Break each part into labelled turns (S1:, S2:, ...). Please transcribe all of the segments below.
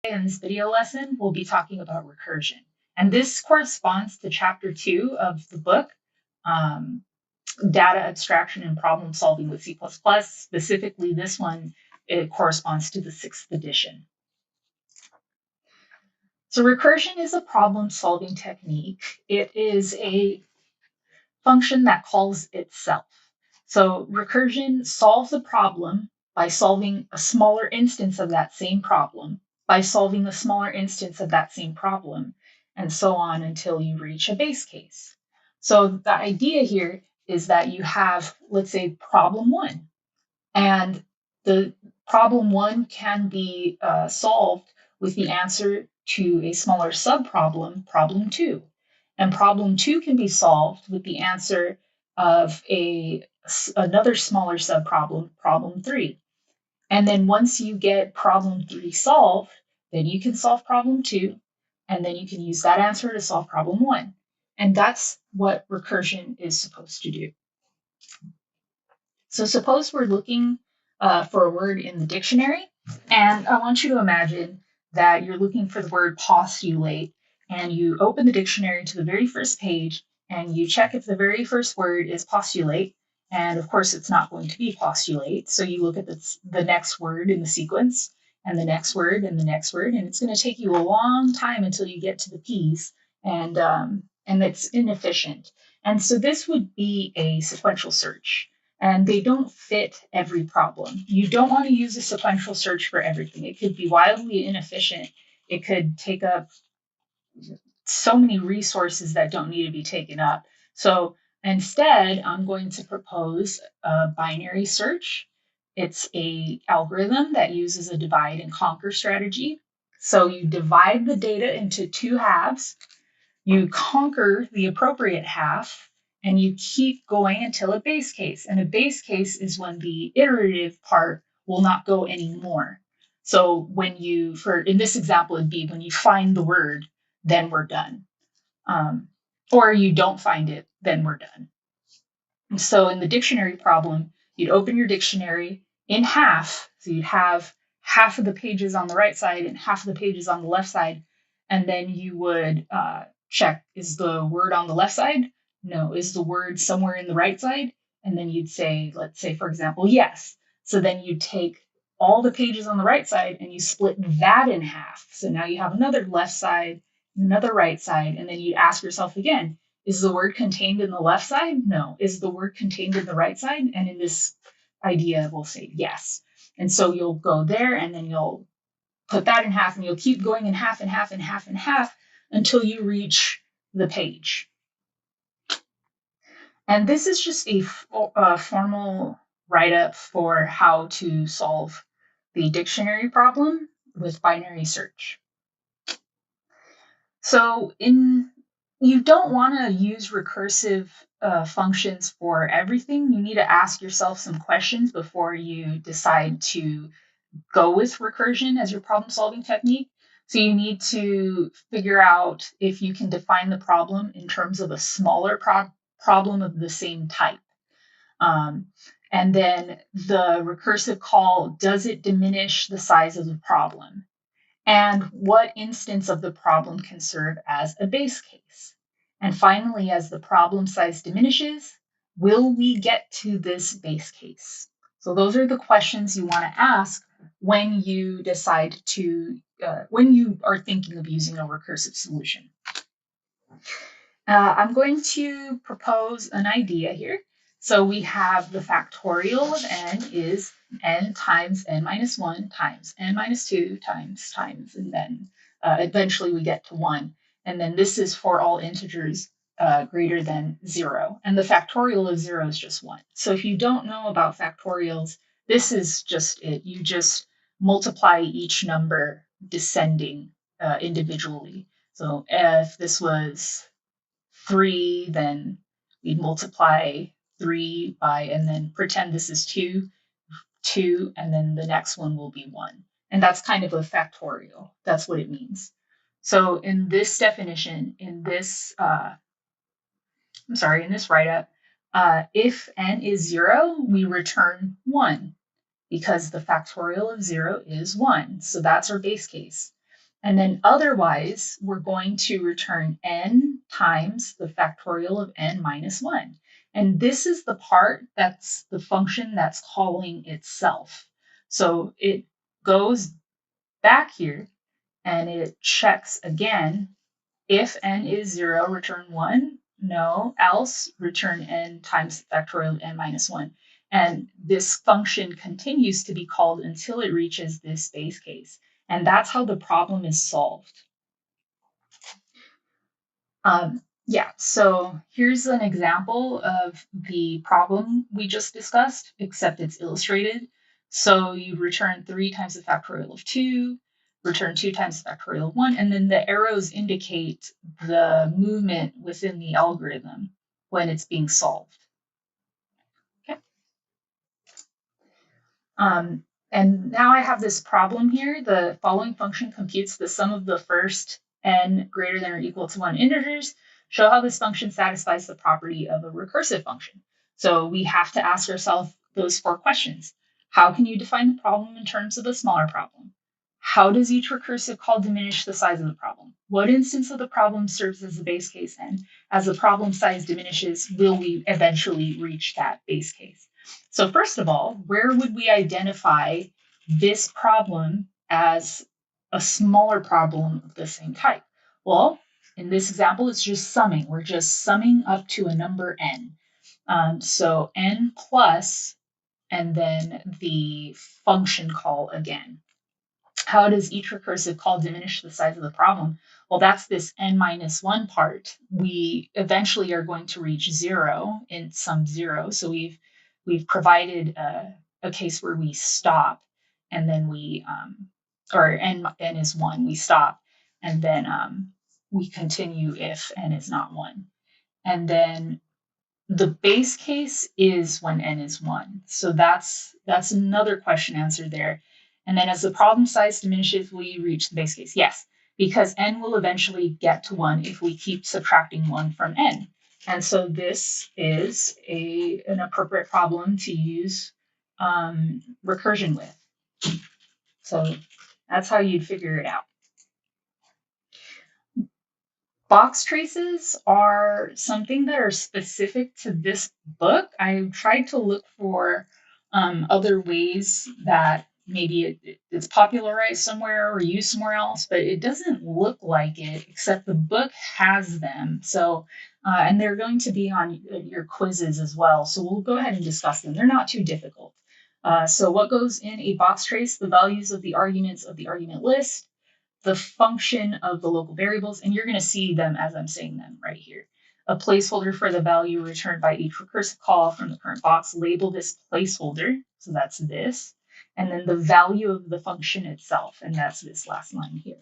S1: In this video lesson, we'll be talking about recursion. And this corresponds to chapter 2 of the book, um, Data Abstraction and Problem Solving with C++. Specifically, this one, it corresponds to the 6th edition. So recursion is a problem-solving technique. It is a function that calls itself. So recursion solves a problem by solving a smaller instance of that same problem, by solving a smaller instance of that same problem, and so on until you reach a base case. So the idea here is that you have, let's say, problem one, and the problem one can be solved with the answer to a smaller subproblem, problem two. And problem two can be solved with the answer of another smaller subproblem, problem three. And then once you get problem three solved, then you can solve problem two, and then you can use that answer to solve problem one. And that's what recursion is supposed to do. So suppose we're looking for a word in the dictionary, and I want you to imagine that you're looking for the word postulate, and you open the dictionary to the very first page, and you check if the very first word is postulate, and of course it's not going to be postulate, so you look at the next word in the sequence, and the next word, and the next word, and it's going to take you a long time until you get to the P's, and it's inefficient. And so this would be a sequential search, and they don't fit every problem. You don't want to use a sequential search for everything. It could be wildly inefficient. It could take up so many resources that don't need to be taken up. So instead, I'm going to propose a binary search. It's an algorithm that uses a divide and conquer strategy. So you divide the data into two halves, you conquer the appropriate half, and you keep going until a base case. And a base case is when the iterative part will not go anymore. So when you, in this example, it'd be when you find the word, then we're done. Or you don't find it, then we're done. And so in the dictionary problem, you'd open your dictionary in half. So you'd have half of the pages on the right side and half of the pages on the left side. And then you would check, is the word on the left side? No. Is the word somewhere in the right side? And then you'd say, let's say, for example, yes. So then you take all the pages on the right side and you split that in half. So now you have another left side, another right side. And then you ask yourself again, is the word contained in the left side? No. Is the word contained in the right side? And in this idea, we'll say yes. And so you'll go there and then you'll put that in half and you'll keep going in half and half and half and half until you reach the page. And this is just a formal write-up for how to solve the dictionary problem with binary search. So you don't want to use recursive functions for everything. You need to ask yourself some questions before you decide to go with recursion as your problem-solving technique. So you need to figure out if you can define the problem in terms of a smaller problem of the same type. And then the recursive call, does it diminish the size of the problem? And what instance of the problem can serve as a base case? And finally, as the problem size diminishes, will we get to this base case? So those are the questions you want to ask when you decide to, when you are thinking of using a recursive solution. I'm going to propose an idea here. So we have the factorial of n is n times n minus 1 times n minus 2 times, and then eventually we get to 1. And then this is for all integers greater than 0. And the factorial of 0 is just 1. So if you don't know about factorials, this is just it. You just multiply each number descending individually. So if this was 3, then we'd multiply 3 by, and then pretend this is 2, and then the next one will be 1. And that's kind of a factorial. That's what it means. So in this definition, in this write-up, if n is 0, we return 1 because the factorial of 0 is 1. So that's our base case. And then otherwise, we're going to return n times the factorial of n minus 1. And this is the part that's the function that's calling itself. So it goes back here and it checks again. If n is 0, return 1. No, else return n times the factorial of n minus 1. And this function continues to be called until it reaches this base case. And that's how the problem is solved. Yeah, so here's an example of the problem we just discussed, except it's illustrated. So you return 3 times the factorial of 2, return 2 times the factorial of 1, and then the arrows indicate the movement within the algorithm when it's being solved. Okay. And now I have this problem here. The following function computes the sum of the first n greater than or equal to 1 integers. Show how this function satisfies the property of a recursive function. So we have to ask ourselves those 4 questions. How can you define the problem in terms of a smaller problem? How does each recursive call diminish the size of the problem? What instance of the problem serves as the base case? And as the problem size diminishes, will we eventually reach that base case? So first of all, where would we identify this problem as a smaller problem of the same type? Well, in this example, it's just summing. We're just summing up to a number n. So n plus, and then the function call again. How does each recursive call diminish the size of the problem? Well, that's this n minus 1 part. We eventually are going to reach 0 in sum 0. So we've provided a case where we stop, and then we, or n is 1, we stop, and then we continue if n is not 1. And then the base case is when n is 1. So that's another question answered there. And then as the problem size diminishes, will you reach the base case? Yes, because n will eventually get to 1 if we keep subtracting 1 from n. And so this is an appropriate problem to use recursion with. So that's how you'd figure it out. Box traces are something that are specific to this book. I tried to look for other ways that maybe it's popularized somewhere or used somewhere else, but it doesn't look like it, except the book has them. So, and they're going to be on your quizzes as well. So we'll go ahead and discuss them. They're not too difficult. So what goes in a box trace? The values of the arguments of the argument list, the function of the local variables, and you're going to see them as I'm saying them right here. A placeholder for the value returned by each recursive call from the current box. Label this placeholder, so that's this, and then the value of the function itself, and that's this last line here.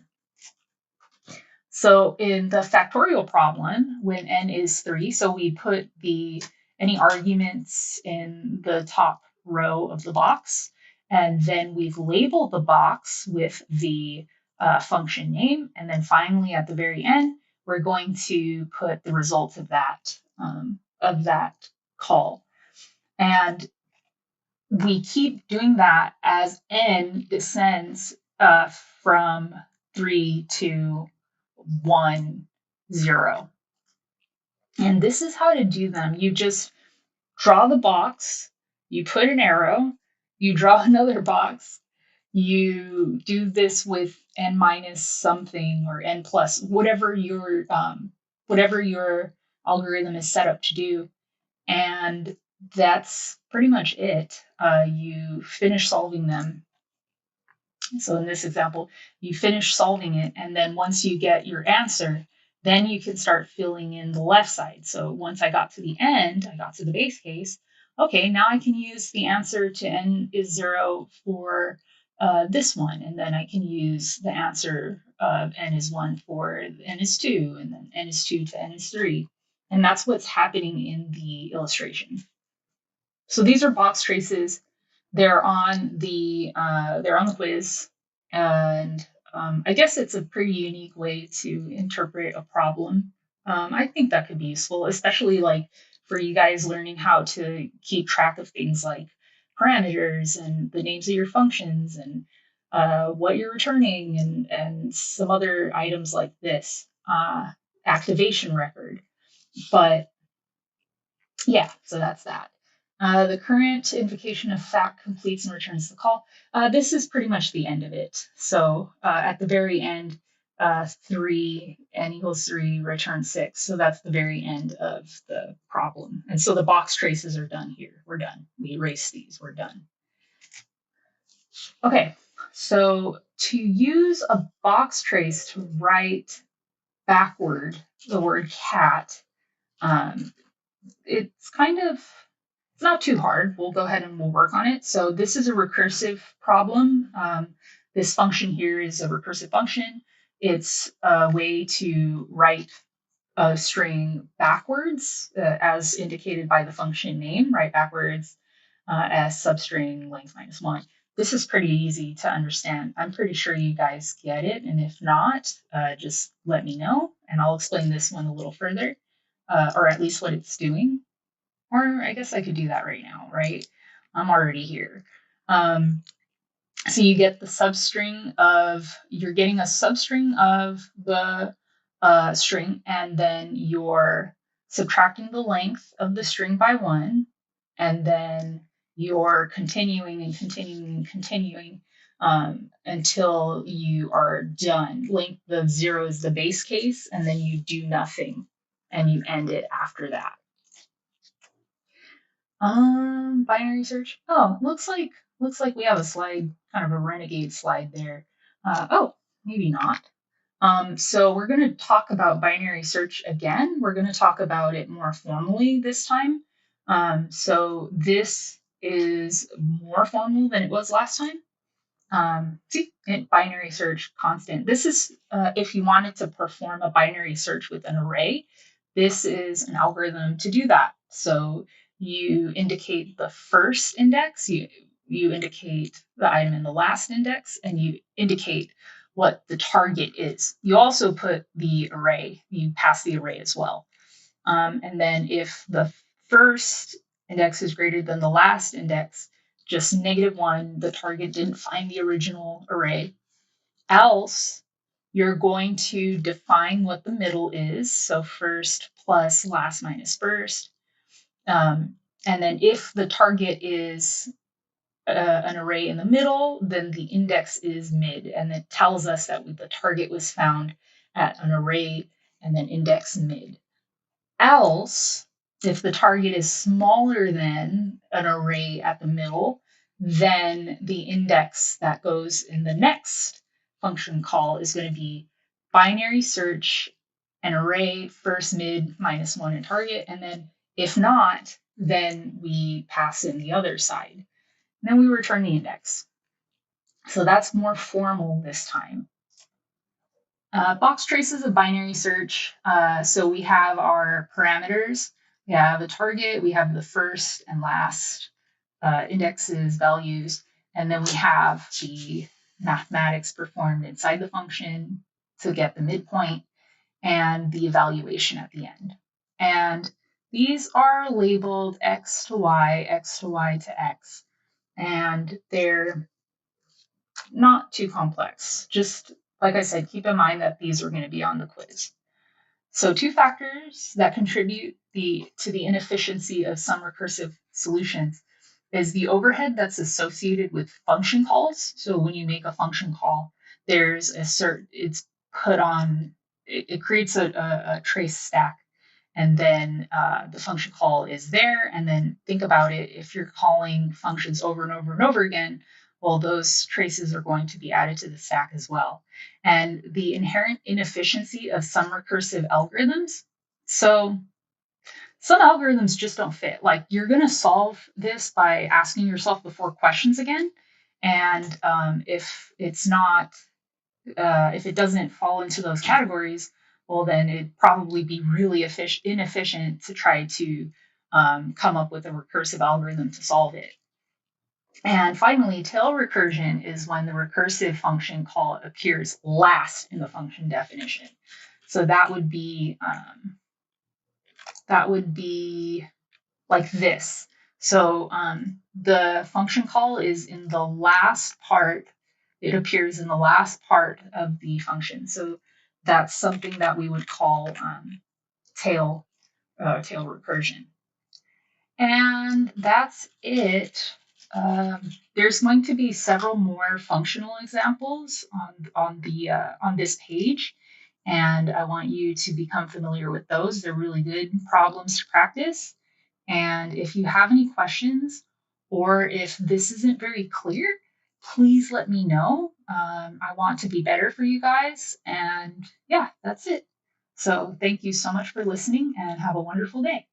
S1: So in the factorial problem, when n is 3, so we put any arguments in the top row of the box, and then we've labeled the box with the function name, and then finally at the very end, we're going to put the result of that call. And we keep doing that as n descends from 3 to 1, 0. And this is how to do them. You just draw the box, you put an arrow, you draw another box, you do this with n minus something or n plus, whatever your algorithm is set up to do. And that's pretty much it. You finish solving them. So in this example, you finish solving it, and then once you get your answer, then you can start filling in the left side. So once I got to the end, I got to the base case. Okay, now I can use the answer to n is 0 for this one, and then I can use the answer of n is 1 for n is 2, and then n is 2 to n is 3. And that's what's happening in the illustration. So these are box traces. They're on the quiz, and I guess it's a pretty unique way to interpret a problem. I think that could be useful, especially like for you guys learning how to keep track of things like parameters and the names of your functions and what you're returning, and some other items like this, activation record. But yeah, so that's that. The current invocation of fact completes and returns the call. This is pretty much the end of it. So at the very end, 3 n equals 3 return 6. So that's the very end of the problem. And so the box traces are done here. We're done. We erase these. We're done. Okay, so to use a box trace to write backward the word cat, it's kind of, it's not too hard. We'll go ahead and we'll work on it. So this is a recursive problem. This function here is a recursive function. It's a way to write a string backwards, as indicated by the function name, write backwards as substring length -1. This is pretty easy to understand. I'm pretty sure you guys get it. And if not, just let me know and I'll explain this one a little further, or at least what it's doing. Or I guess I could do that right now, right? I'm already here. So you get the substring of, you're getting a substring of the string, and then you're subtracting the length of the string by 1, and then you're continuing and continuing and continuing until you are done. Length of 0 is the base case, and then you do nothing, and you end it after that. Binary search. Oh, looks like we have a slide, kind of a renegade slide there. Oh, maybe not. So we're going to talk about binary search again. We're going to talk about it more formally this time. So this is more formal than it was last time. See, binary search constant. This is if you wanted to perform a binary search with an array, this is an algorithm to do that. So you indicate the first index, you indicate the item in the last index, and you indicate what the target is. You also put the array, you pass the array as well. And then if the first index is greater than the last index, just -1, the target didn't find the original array. Else, you're going to define what the middle is. So first plus last minus first. And then if the target is an array in the middle, then the index is mid. And it tells us that the target was found at an array and then index mid. Else, if the target is smaller than an array at the middle, then the index that goes in the next function call is going to be binary search an array first mid -1 and target. And then if not, then we pass in the other side. And then we return the index. So that's more formal this time. Box traces of binary search. So we have our parameters. We have the target, we have the first and last indexes, values, and then we have the mathematics performed inside the function to get the midpoint and the evaluation at the end. And these are labeled x to y, x to y to x, and they're not too complex. Just like I said, keep in mind that these are going to be on the quiz. So 2 factors that contribute to the inefficiency of some recursive solutions is the overhead that's associated with function calls. So when you make a function call, there's it's put on, it creates a trace stack, and then the function call is there. And then think about it, if you're calling functions over and over and over again, well, those traces are going to be added to the stack as well. And the inherent inefficiency of some recursive algorithms. So some algorithms just don't fit. Like, you're going to solve this by asking yourself the 4 questions again. And if it's not, if it doesn't fall into those categories, well, then it'd probably be really inefficient to try to come up with a recursive algorithm to solve it. And finally, tail recursion is when the recursive function call appears last in the function definition. So that would be like this. So the function call is in the last part, it appears in the last part of the function. So that's something that we would call tail recursion. And that's it. There's going to be several more functional examples on this page, and I want you to become familiar with those. They're really good problems to practice. And if you have any questions, or if this isn't very clear, please let me know. I want to be better for you guys. And yeah, that's it. So thank you so much for listening, and have a wonderful day.